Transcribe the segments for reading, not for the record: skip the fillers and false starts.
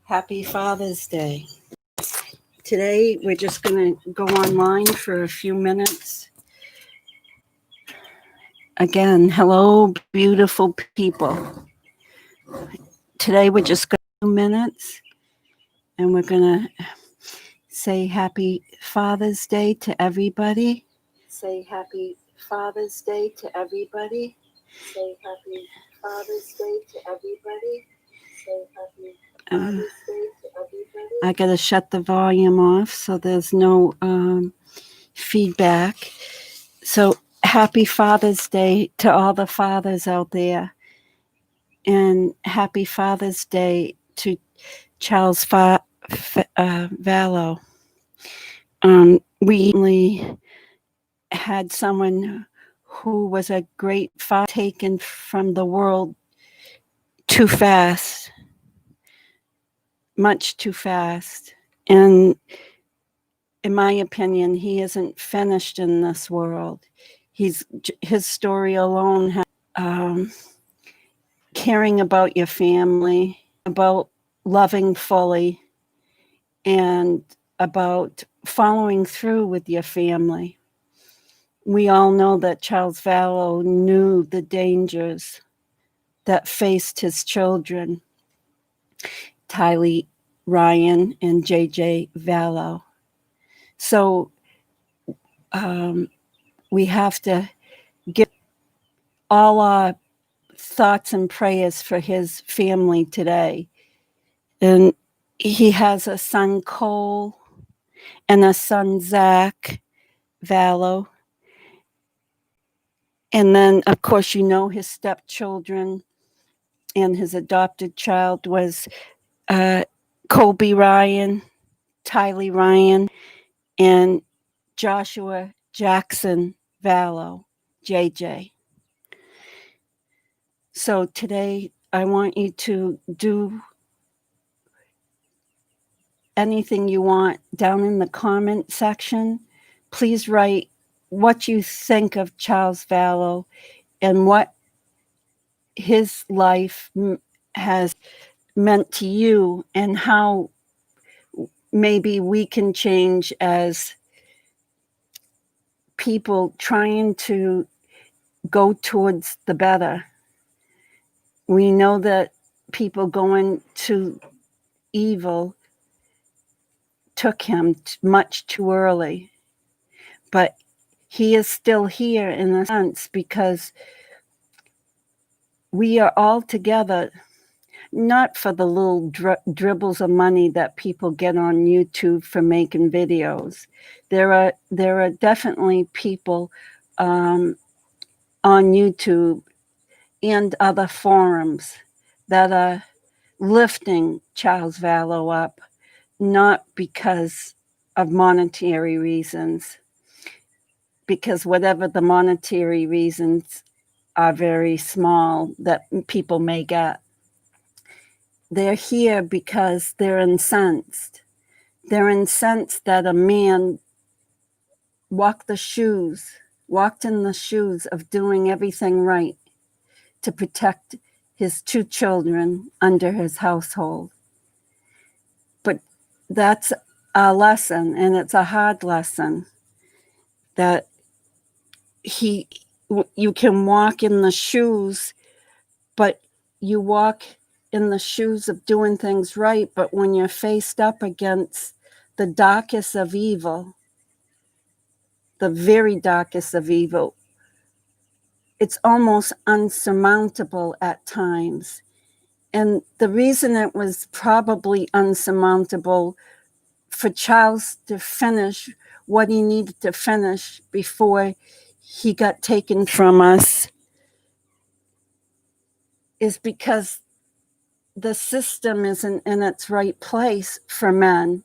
Happy Father's Day. Today we're just going to go online for a few minutes. Again, hello, beautiful people. Today we're just going to 2 minutes and we're going to say Happy Father's Day to everybody. Say Happy Father's Day to everybody. Say Happy Father's Day to everybody. Say Happy Father's Day to everybody. I got to shut the volume off so there's no feedback. So happy Father's Day to all the fathers out there. And happy Father's Day to Charles Vallow. We recently had someone who was a great father taken from the world too fast, much too fast. And in my opinion, he isn't finished in this world. His story alone has caring about your family, about loving fully, and about following through with your family. We all know that Charles Vallow knew the dangers that faced his children, Tylee Ryan and JJ Vallow. So we have to give all our thoughts and prayers for his family today. And he has a son, Cole, and a son, Zach Vallow. And then, of course, you know his stepchildren and his adopted child was Colby Ryan, Tylee Ryan, and Joshua Jackson Vallow, JJ. So today I want you to do anything you want down in the comment section. Please write what you think of Charles Vallow and what his life has meant to you and how maybe we can change as people trying to go towards the better. We know that people going to evil took him much too early, but he is still here in a sense because we are all together, not for the little dribbles of money that people get on YouTube for making videos. There are definitely people on YouTube and other forums that are lifting Charles Vallow up, not because of monetary reasons, because whatever the monetary reasons are very small that people may get. They're here because they're incensed. They're incensed that a man walked in the shoes of doing everything right to protect his 2 children under his household. But that's a lesson, and it's a hard lesson, that you can walk in the shoes, but you walk in the shoes of doing things right. But when you're faced up against the darkest of evil, the very darkest of evil, it's almost unsurmountable at times. And the reason it was probably unsurmountable for Charles to finish what he needed to finish before he got taken from us is because the system isn't in its right place for men.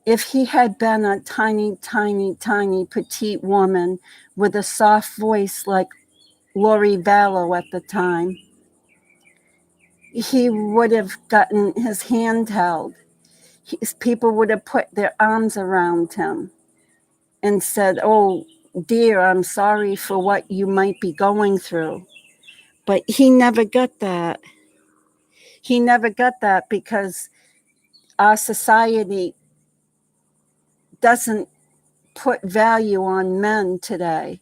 If he had been a tiny, tiny, tiny petite woman with a soft voice like Lori Vallow at the time, he would have gotten his hand held. People would have put their arms around him and said, "Oh, dear, I'm sorry for what you might be going through." But he never got that. He never got that because our society doesn't put value on men today.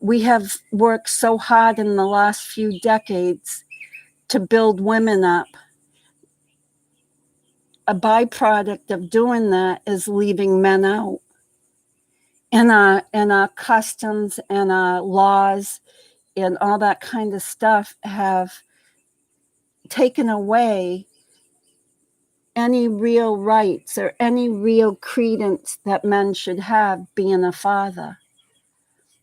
We have worked so hard in the last few decades to build women up. A byproduct of doing that is leaving men out. And our customs and our laws and all that kind of stuff have taken away any real rights or any real credence that men should have being a father.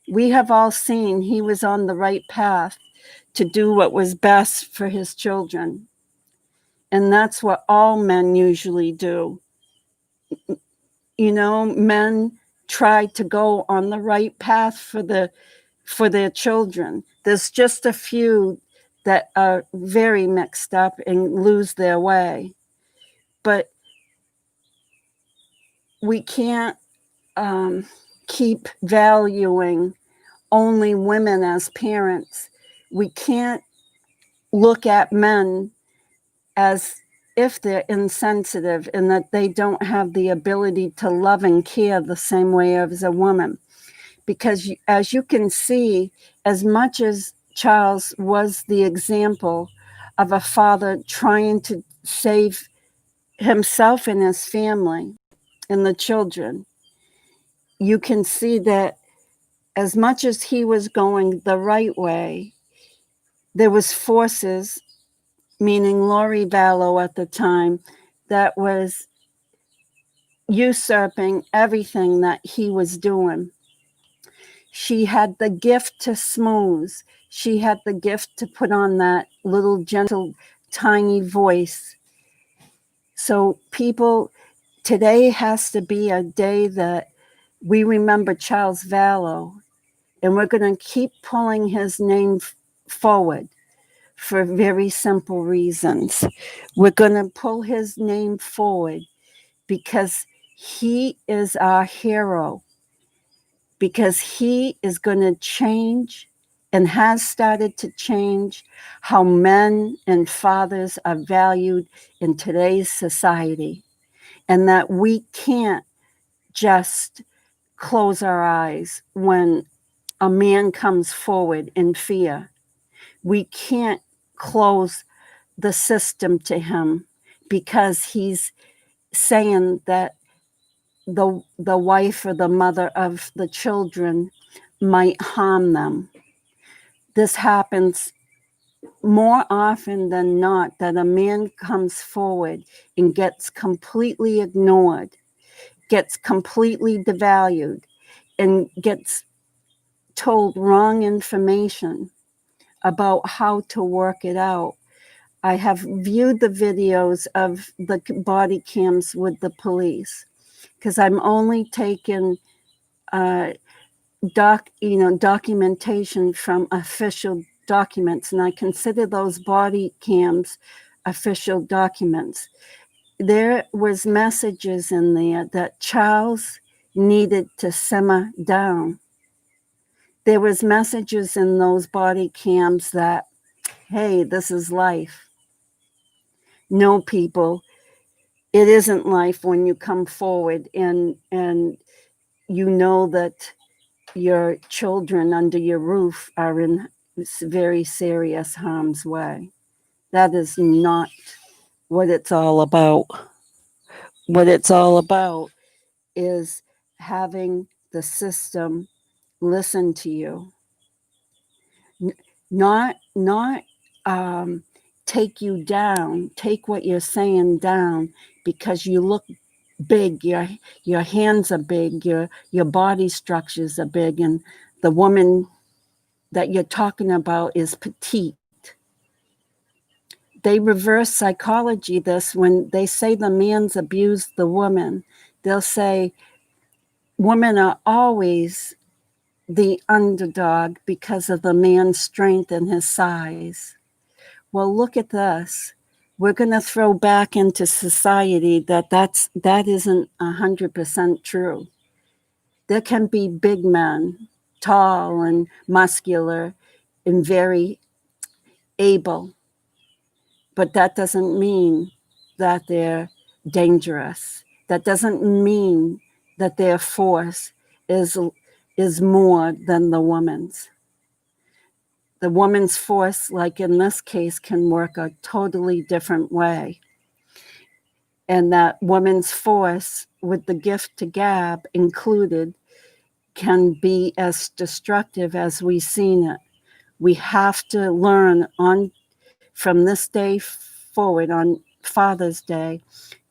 We have all seen he was on the right path to do what was best for his children. And that's what all men usually do. You know, men try to go on the right path for their children. There's just a few that are very mixed up and lose their way. But we can't keep valuing only women as parents. We can't look at men as if they're insensitive and that they don't have the ability to love and care the same way as a woman. Because as you can see, as much as Charles was the example of a father trying to save himself and his family and the children, you can see that as much as he was going the right way, there was forces, meaning Lori Vallow at the time, that was usurping everything that he was doing. She had the gift to smooth. She had the gift to put on that little gentle, tiny voice. So people, today has to be a day that we remember Charles Vallow, and we're going to keep pulling his name forward for very simple reasons. We're going to pull his name forward because he is our hero, because he is going to change and has started to change how men and fathers are valued in today's society, and that we can't just close our eyes when a man comes forward in fear. We can't close the system to him because he's saying that the wife or the mother of the children might harm them. This happens more often than not, that a man comes forward and gets completely ignored, gets completely devalued, and gets told wrong information about how to work it out. I have viewed the videos of the body cams with the police because I'm only taking documentation from official documents, and I consider those body cams official documents. There was messages in there that Charles needed to simmer down. There was messages in those body cams that, hey, this is life. No, people, it isn't life when you come forward and you know that your children under your roof are in very serious harm's way. That is not what it's all about. What it's all about is having the system listen to you, not take you down, take what you're saying down because you look big, your hands are big, your body structures are big, and the woman that you're talking about is petite. They reverse psychology this when they say the man's abused the woman. They'll say women are always the underdog because of the man's strength and his size. Well, look at this. We're going to throw back into society that isn't 100% true. There can be big men, tall and muscular and very able. but that doesn't mean that they're dangerous. That doesn't mean that their force is more than the woman's. The woman's force, like in this case, can work a totally different way. And that woman's force, with the gift to gab included, can be as destructive as we've seen it. We have to learn from this day forward, on Father's Day,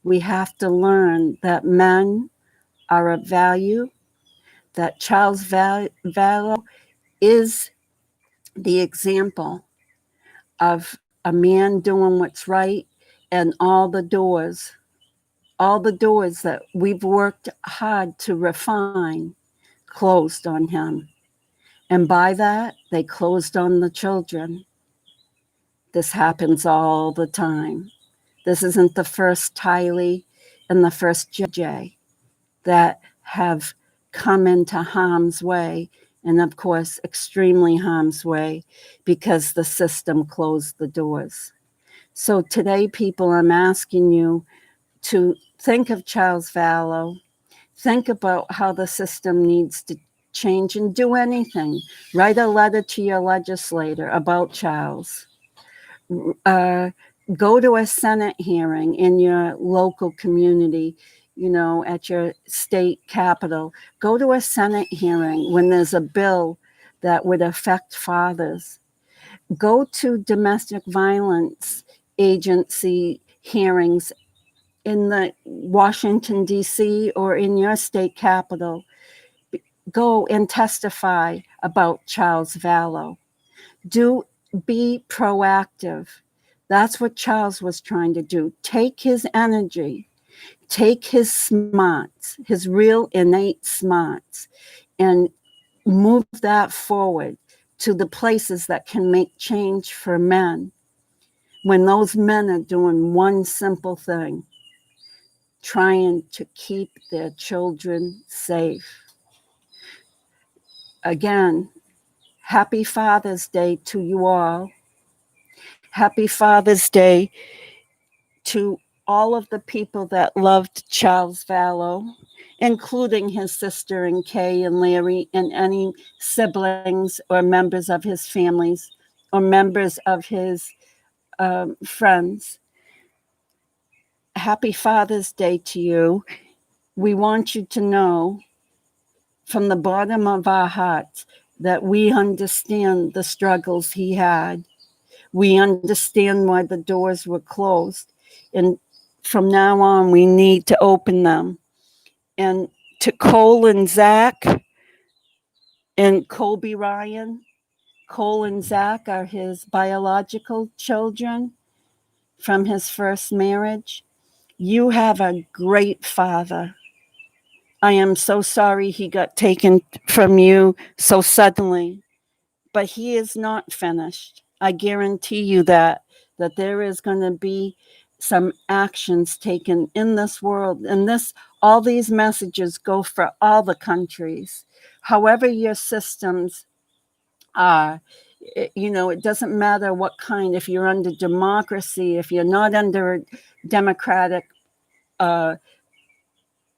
we have to learn that men are of value, that Charles Vallow is the example of a man doing what's right, and all the doors that we've worked hard to refine closed on him. And by that, they closed on the children. This happens all the time. This isn't the first Tylee and the first JJ that have come into harm's way, and of course, extremely harm's way, because the system closed the doors. So today, people, I'm asking you to think of Charles Vallow, think about how the system needs to change, and do anything. Write a letter to your legislator about Charles. Go to a Senate hearing in your local community, at your state capital. Go to a Senate hearing when there's a bill that would affect fathers. Go to domestic violence agency hearings in the Washington, D.C., or in your state capital. Go and testify about Charles Vallow. Be proactive. That's what Charles was trying to do. Take his energy, take his smarts, his real innate smarts, and move that forward to the places that can make change for men. When those men are doing one simple thing, trying to keep their children safe. Again, happy Father's Day to you all. Happy Father's Day to all of the people that loved Charles Vallow, including his sister and Kay and Larry, and any siblings or members of his families or members of his friends. Happy Father's Day to you. We want you to know from the bottom of our hearts that we understand the struggles he had. We understand why the doors were closed. And from now on, we need to open them. And to Cole and Zach and Colby Ryan, Cole and Zach are his biological children from his first marriage. You have a great father. I am so sorry he got taken from you so suddenly, but he is not finished. I guarantee you that there is going to be some actions taken in this world, and all these messages go for all the countries. However your systems are, it doesn't matter what kind, if you're under democracy, if you're not under a democratic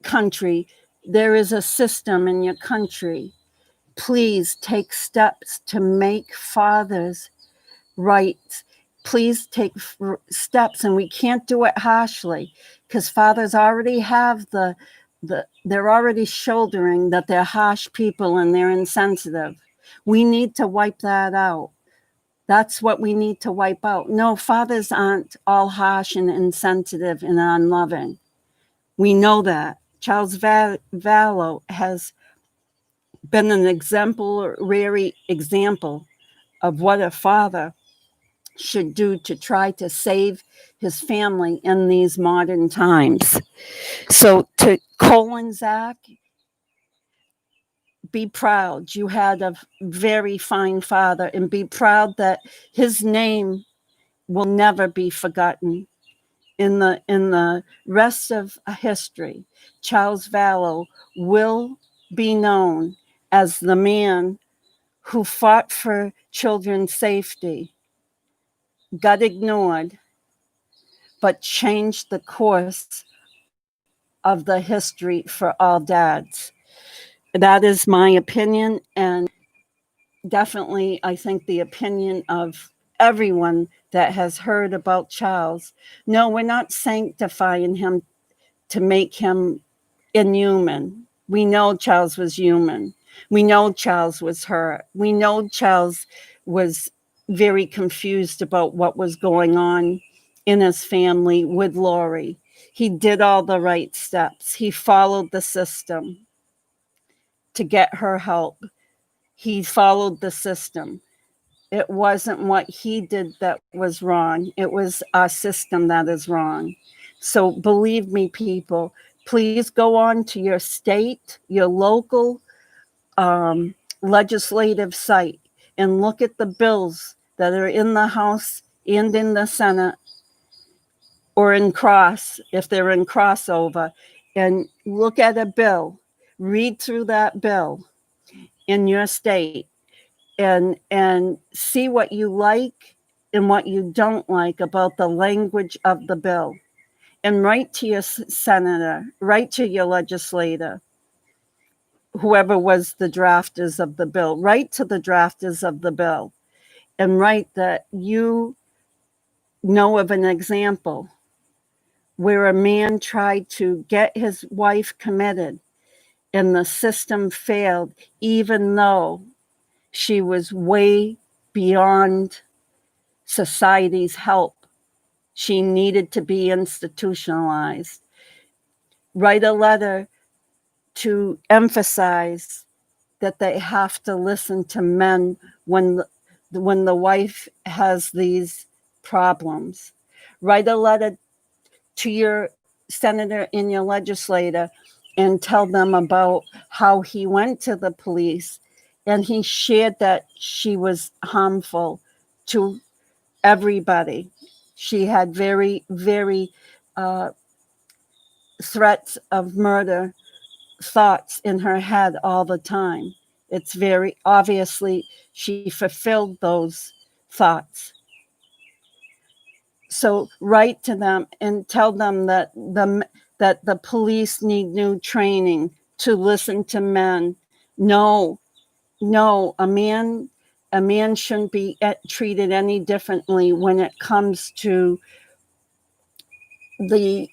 country, there is a system in your country. Please take steps to make fathers right. Please take steps, and we can't do it harshly, because fathers already have they're already shouldering that they're harsh people and they're insensitive. We need to wipe that out. That's what we need to wipe out. No, fathers aren't all harsh and insensitive and unloving. We know that. Charles Vallow has been an exemplary example of what a father should do to try to save his family in these modern times. So to Cole and Zach, be proud. You had a very fine father, and be proud that his name will never be forgotten. In the rest of history, Charles Vallow will be known as the man who fought for children's safety, got ignored, but changed the course of the history for all dads. That is my opinion, and definitely I think the opinion of everyone that has heard about Charles. No, we're not sanctifying him to make him inhuman. We know Charles was human. We know Charles was hurt. We know Charles was very confused about what was going on in his family with Lori. He did all the right steps. He followed the system to get her help. He followed the system. It wasn't what he did that was wrong. It was our system that is wrong. So believe me, people, please go on to your state, your local legislative site, and look at the bills that are in the House and in the Senate, or in cross, if they're in crossover, and look at a bill, read through that bill in your state, and see what you like and what you don't like about the language of the bill, and write to your senator, write to your legislator, whoever was the drafters of the bill, write to the drafters of the bill and write that you know of an example where a man tried to get his wife committed and the system failed, even though she was way beyond society's help. She needed to be institutionalized. Write a letter to emphasize that they have to listen to men when the wife has these problems. Write a letter to your senator and your legislator and tell them about how he went to the police and he shared that she was harmful to everybody. She had very, very threats of murder thoughts in her head all the time. It's very obviously she fulfilled those thoughts. So write to them and tell them that the police need new training to listen to men. No, no, a man shouldn't be treated any differently when it comes to the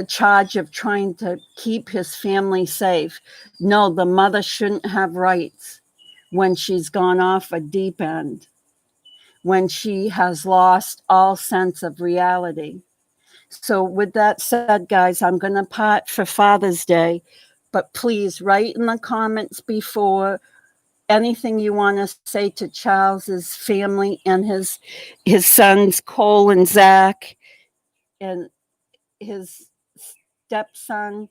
charge of trying to keep his family safe. No, the mother shouldn't have rights when she's gone off a deep end, when she has lost all sense of reality. So with that said, guys, I'm going to part for Father's Day, but please write in the comments before anything you want to say to Charles's family and his sons, Cole and Zach, and his stepson,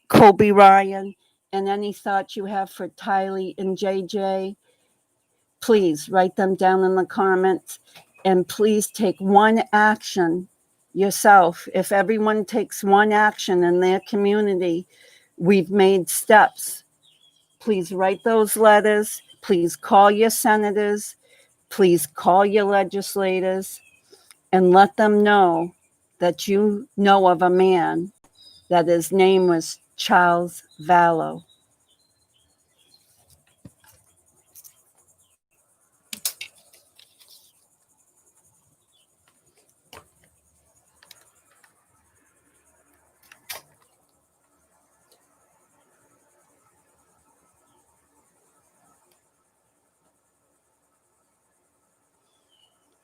Kobe Ryan, and any thoughts you have for Tylee and JJ. Please write them down in the comments, and please take one action yourself. If everyone takes one action in their community, we've made steps. Please write those letters. Please call your senators. Please call your legislators and let them know that you know of a man that his name was Charles Vallow.